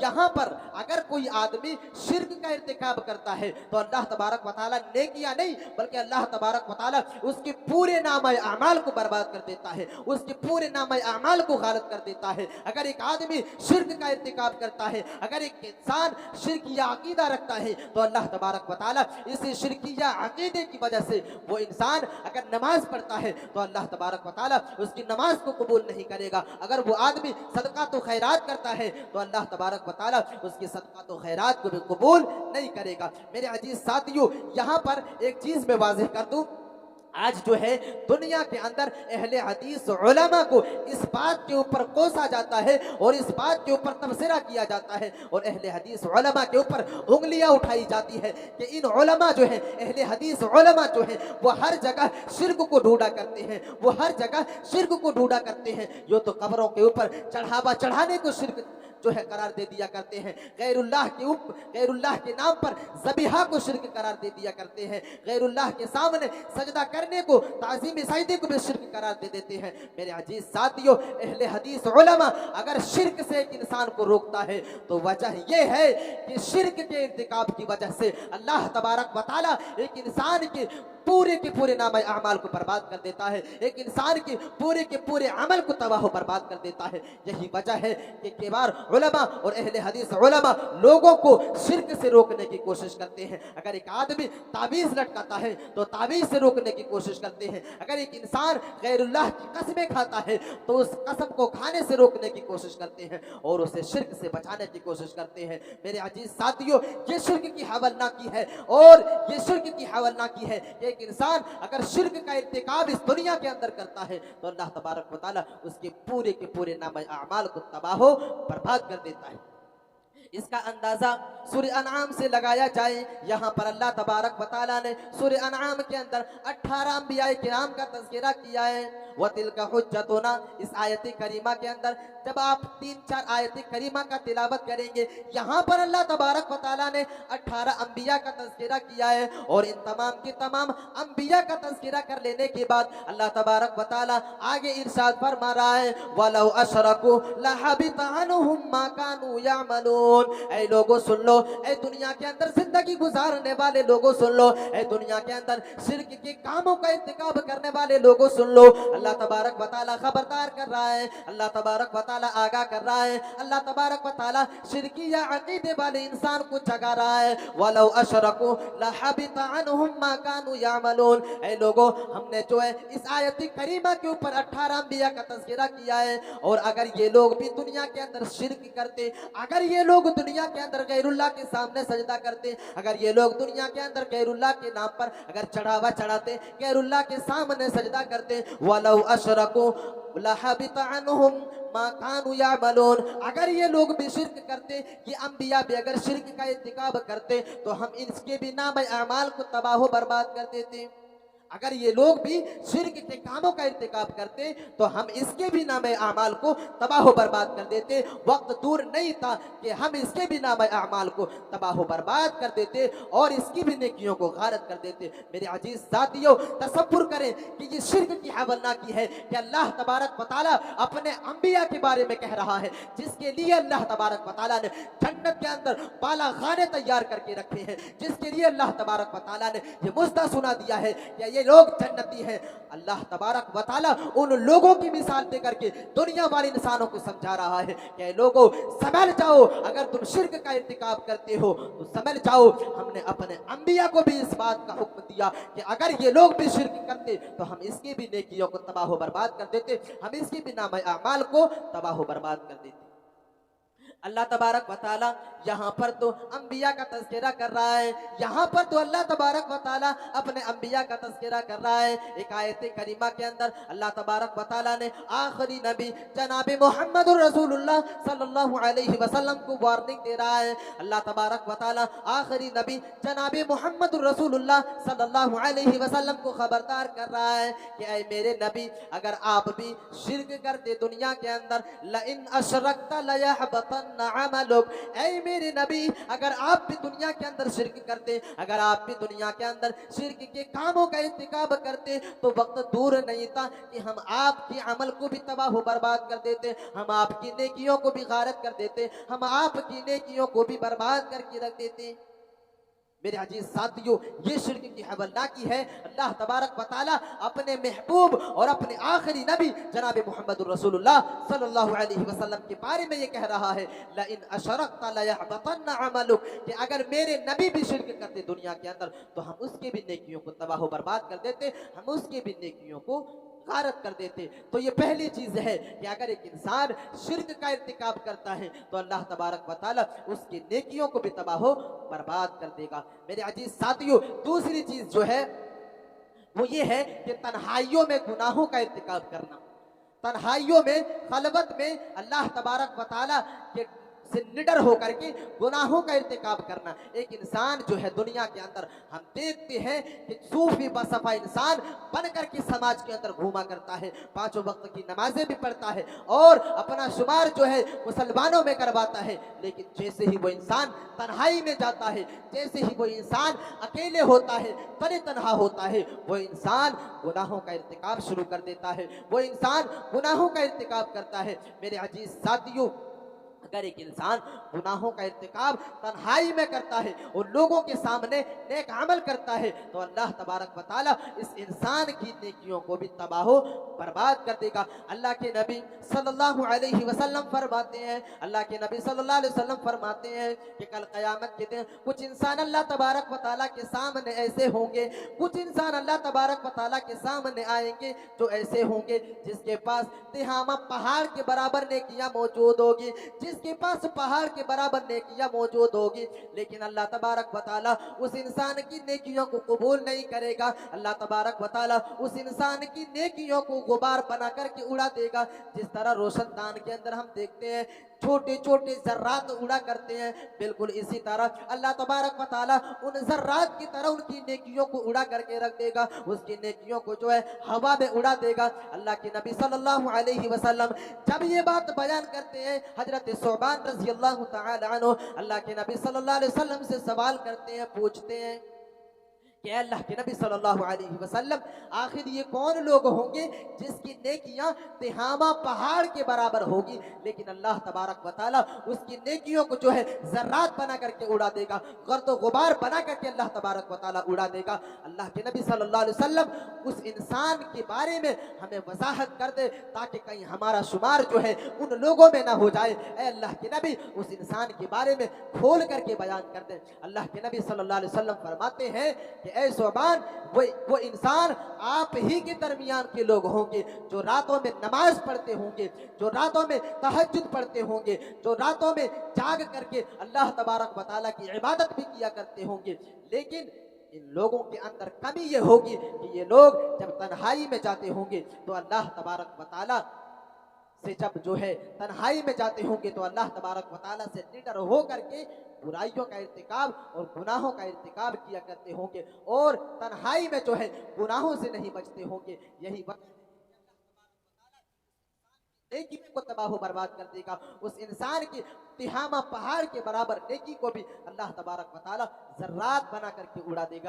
यहाँ पर अगर कोई आदमी शिर्क का इर्तिकाब करता है तो अल्लाह तबारक व तआला नेकियां नहीं बल्कि अल्लाह तबारक व तआला उसके पूरे नामे अमाल को बर्बाद कर देता है, उसके पूरे नामे अमाल को गालिब कर देता है। अगर एक आदमी शिर्क का इर्तिकाब करता है, अगर एक इंसान शिर्किया अकीदा रखता है तो अल्लाह तबारक व तआला इसी शिर्किया अकीदे की वजह से वो इंसान अगर नमाज पढ़ता है तो अल्लाह तबारक व तआला उसकी नमाज को कबूल नहीं करेगा। अगर वो आदमी सदका तो खैरात करता है तो अल्लाह तबारक व तआला उसकी सदका तो खैरात को भी कबूल नहीं करेगा। मेरे अजीज साथियों, यहाँ पर एक चीज मैं वाज़ेह कर दूं, आज जो है दुनिया के अंदर अहले हदीस उलमा को इस बात के ऊपर कोसा जाता है और इस बात के ऊपर तबसरा किया जाता है और अहले हदीस उलमा के ऊपर उंगलियां उठाई जाती है कि इन उलमा जो है, अहले हदीस उलमा जो है वो हर जगह शिर्क को ढूंढा करते हैं, वो हर जगह शिर्क को ढूंढा करते हैं। यो तो कब्रों के ऊपर चढ़ावा चढ़ाने को शिर्क जो है करार दे दिया करते हैं, गैरुल्लाह के नाम पर ज़बीहा को शिर्क करार दे दिया करते हैं, गैरुल्लाह के सामने सजदा करने को, ताज़ीम सजदे को भी शिर्क करार दे देते हैं। मेरे अजीज साथियों, अहले हदीस उलमा अगर शिर्क से एक इंसान को रोकता है तो वजह यह है कि शिर्क के इर्तिकाब की वजह से अल्लाह तबारक व तआला एक इंसान के पूरे नाम अमाल को बर्बाद कर देता है, एक इंसान के पूरे अमल को तबाह बर्बाद कर देता है। यही वजह है कि किबार उलमा और अहले हदीस उलमा लोगों को शिर्क से रोकने की कोशिश करते हैं। अगर एक आदमी ताबीज़ लटकाता है तो ताबीज़ से रोकने की कोशिश करते हैं। अगर एक इंसान गैरुल्लाह की कसमें खाता है तो उस कसम को खाने से रोकने की कोशिश करते हैं और उसे शिर्क से बचाने की कोशिश करते हैं। मेरे अजीज साथियों, ये शिर्क की हवलनाकी है और ये शिर्क की हवलनाकी है कि एक इंसान अगर शिर्क का इर्तिकाब इस दुनिया के अंदर करता है तो अल्लाह तबारक व तआला उसके पूरे नाम अमाल को तबाह बर्बाद कर देता है। इसका अंदाजा सूरह अनआम से लगाया जाए। यहाँ पर अल्लाह तबारक व तआला ने सूरह अनआम के अंदर 18 अंबिया किराम का तज़किरा किया है। व तिल्का हुज्जतुना, इस आयत करीमा के अंदर जब आप 3-4 आयत करीमा का तिलावत करेंगे, यहाँ पर अल्लाह तबारक व तआला ने 18 अंबिया का तज़किरा किया है और इन तमाम के तमाम अंबिया का तज़किरा कर लेने के बाद अल्लाह तबारक व तआला आगे इरशाद फरमा रहा है, वलौ अशरकू लहबिता अन्हुम मा कानू यअमलून। ऐ लोगों सुन लो, ऐ दुनिया के अंदर जिंदगी गुजारने वाले लोगों सुन लो, ऐ दुनिया के अंदर शिर्क के कामों का इर्तिकाब करने वाले लोगों सुन लो। अल्लाह तबारक व तआला खबरदार कर रहा है, अल्लाह तबारक व तआला आगाह कर रहा है, अल्लाह तबारक व तआला शिर्किया अकीदे वाले इंसान को जगा रहा है। वलौ अशरकू लहबिता अन्हुम मा कानू यअमलून। ऐ लोगों, हमने जो है इस आयत करीमा के ऊपर 18 अंबिया का तज़किरा किया है और अगर ये लोग भी दुनिया के अंदर शिर्क करते, अगर ये लोग दुनिया के अंदर गैरुल्लाह के सामने सजदा करते, अगर ये लोग दुनिया के अंदर गैरुल्लाह के नाम पर अगर चढ़ावा चढ़ाते, गैरुल्लाह के सामने सजदा करते, वलौ अशरकू लहबिता अन्हुम मा कानू यअमलून, अगर ये लोग भी शिर्क करते, ये अंबिया भी अगर शिर्क का इर्तिकाब करते तो हम इनके भी नाम अमाल को तबाह बर्बाद कर देते। अगर ये लोग भी शिर्क के कामों का इर्तिकाब करते तो हम इसके भी नाम अमाल को तबाह बर्बाद कर देते। वक्त दूर नहीं था कि हम इसके भी नाम अमाल को तबाह बर्बाद कर देते और इसकी भी नेकियों को गारत कर देते। मेरे अजीज साथियों, तसव्वुर करें कि ये शिर्क की हवलनाकी है कि अल्लाह तबारक व तआला अपने अंबिया के बारे में कह रहा है, जिसके लिए अल्लाह तबारक व तआला ने जन्नत के अंदर बाला खाने तैयार करके रखे हैं, जिसके लिए अल्लाह तबारक व तआला ने ये मुस्ता सुना दिया है कि ये लोग जन्नती हैं। अल्लाह तबारक व तआला उन लोगों की मिसाल देकर के दुनिया वाले इंसानों को समझा रहा है कि लोगों समझ जाओ, अगर तुम शिर्क का इर्तिकाब करते हो तो समझ जाओ हमने अपने अंबिया को भी इस बात का हुक्म दिया कि अगर ये लोग भी शिर्क करते तो हम इसकी भी नेकियों को तबाह बर्बाद कर देते, हम इसकी भी नाम अमाल को तबाह बर्बाद कर देते। अल्लाह तबारक व तआला यहाँ पर तो अंबिया का तज़किरा कर रहा है, यहाँ पर तो अल्लाह तबारक व तआला अपने अंबिया का तज़किरा कर रहा है। एक आयत करीमा के अंदर अल्लाह तबारक व तआला ने आखिरी नबी जनाब मुहम्मदुर रसूलुल्लाह सल्लल्लाहु अलैहि वसल्लम को वार्निंग दे रहा है। अल्लाह तबारक व तआला आखिरी नबी जनाब मुहम्मदुर रसूलुल्लाह सल्लल्लाहु अलैहि वसल्लम को खबरदार कर रहा है कि ऐ मेरे नबी, अगर आप भी शिर्क करते दुनिया के अंदर, लइन अशरकता लयहबतन यहबतन्ना अमलुक, ऐ मेरे नबी अगर आप भी दुनिया के अंदर शिर्क करते, अगर आप भी दुनिया के अंदर शिर्क के कामों का इर्तिकाब करते तो वक्त दूर नहीं था कि हम आपकी अमल को भी तबाह बर्बाद कर देते, हम आपकी नेकियों को भी गारत कर देते, हम आपकी नेकियों को भी बर्बाद करके रख देते। मेरे अजीज साथियों, ये शिर्क की हवलनाकी है। अल्लाह तबारक व तआला अपने महबूब और अपने आखिरी नबी जनाब मोहम्मद रसूलुल्लाह सल्लल्लाहु अलैहि वसल्लम के बारे में ये कह रहा है, लइन अशरकता लयहबतन्ना अमलुक, कि अगर मेरे नबी भी शिर्क करते दुनिया के अंदर तो हम उसके भी नेकियों को तबाह बर्बाद कर देते, हम उसके भी नेकियों को गारत कर देते। तो ये पहली चीज है कि अगर एक इंसान शिर्क का इर्तिकाब करता है तो अल्लाह तबारक व तआला उसकी नेकियों को भी तबाह बर्बाद कर देगा। मेरे अजीज साथियों, दूसरी चीज जो है वो ये है कि तन्हाइयों में गुनाहों का इर्तिकाब करना, तन्हाइयों में खलवत में अल्लाह तबारक व तआला के से निडर होकर के गुनाहों का इर्तिकाब करना। एक इंसान जो है दुनिया के अंदर हम देखते हैं कि सूफी बसफा इंसान बनकर के समाज के अंदर घूमा करता है, पांचों वक्त की नमाजें भी पढ़ता है और अपना शुमार जो है मुसलमानों में करवाता है, लेकिन जैसे ही वो इंसान तन्हाई में जाता है, जैसे ही वो इंसान अकेले होता है, तने तनहा होता है, वो इंसान गुनाहों का इर्तिकाब शुरू कर देता है, वो इंसान गुनाहों का इर्तिकाब करता है। मेरे अजीज साथियों, अगर एक इंसान गुनाहों का इर्तिकाब तन्हाई में करता है और लोगों के सामने नेक अमल करता है तो अल्लाह तबारक व तआला इस इंसान की नेकियों को भी तबाह बर्बाद कर देगा। अल्लाह के नबी सल्लल्लाहु अलैहि वसल्लम फरमाते हैं, अल्लाह के नबी सल्लल्लाहु अलैहि वसल्लम फरमाते हैं कि कल क़यामत के दिन कुछ इंसान अल्लाह तबारक व तआला के सामने ऐसे होंगे, कुछ इंसान अल्लाह तबारक व तआला के सामने आएंगे जो ऐसे होंगे जिसके पास तिहामा पहाड़ के बराबर नेकियां मौजूद होगी, जिसके पास पहाड़ के बराबर नेकियां मौजूद होगी, लेकिन अल्लाह तबारक व तआला उस इंसान की नेकियों को कबूल नहीं करेगा। अल्लाह तबारक व तआला उस इंसान की नेकियों को गुबार बना करके उड़ा देगा। जिस तरह रोशनदान के अंदर हम देखते हैं छोटे छोटे जर्रात उड़ा करते हैं, बिल्कुल इसी तरह अल्लाह तबारक व तआला उन जर्रात की तरह उनकी नेकियों को उड़ा करके रख देगा, उसकी नेकियों को जो है हवा में उड़ा देगा। अल्लाह के नबी सल्लल्लाहु अलैहि वसल्लम जब ये बात बयान करते हैं, हजरत सुबान रज़ी अल्लाह तआला अन्हु अल्लाह के नबी सल्लल्लाहु अलैहि वसल्लम से सवाल करते हैं, पूछते हैं कि अल्लाह के नबी सल्लल्लाहु अलैहि वसल्लम आखिर ये कौन लोग होंगे जिसकी नेकियां तिहामा पहाड़ के बराबर होगी, लेकिन अल्लाह तबारक व तआला उसकी नेकियों को जो है जर्रात बना करके उड़ा देगा, गर्दो गुबार बना करके अल्लाह तबारक व तआला उड़ा देगा। अल्लाह के नबी सल्लल्लाहु अलैहि वसल्लम उस इंसान के बारे में हमें वजाहत कर दे ताकि कहीं हमारा शुमार जो है उन लोगों में ना हो जाए। ऐ अल्लाह के नबी उस इंसान के बारे में खोल करके बयान कर दे। अल्लाह के नबी सल्लल्लाहु अलैहि वसल्लम फरमाते हैं कि ऐ सुबान, वो इंसान आप ही के दरमियान के लोग होंगे जो रातों में नमाज पढ़ते होंगे, जो रातों में तहज्जुद पढ़ते होंगे, जो रातों में जाग करके अल्लाह तबारक व तआला की इबादत भी किया करते होंगे, लेकिन इन लोगों के अंदर कमी ये होगी कि ये लोग जब तन्हाई में जाते होंगे तो अल्लाह तबारक व तआला से जब जो है तन्हाई में जाते होंगे तो अल्लाह तबारक व तआला से निडर हो करके बुराइयों का इर्तिकाब और गुनाहों का इर्तिकाब किया करते होंगे और तन्हाई में जो है गुनाहों से नहीं बचते होंगे। यही वक्त नेकी को तबाह बर्बाद कर देगा, उस इंसान की तिहामा पहाड़ के बराबर नेकी को भी अल्लाह तबारक व तआला जर्रात बना करके उड़ा देगा।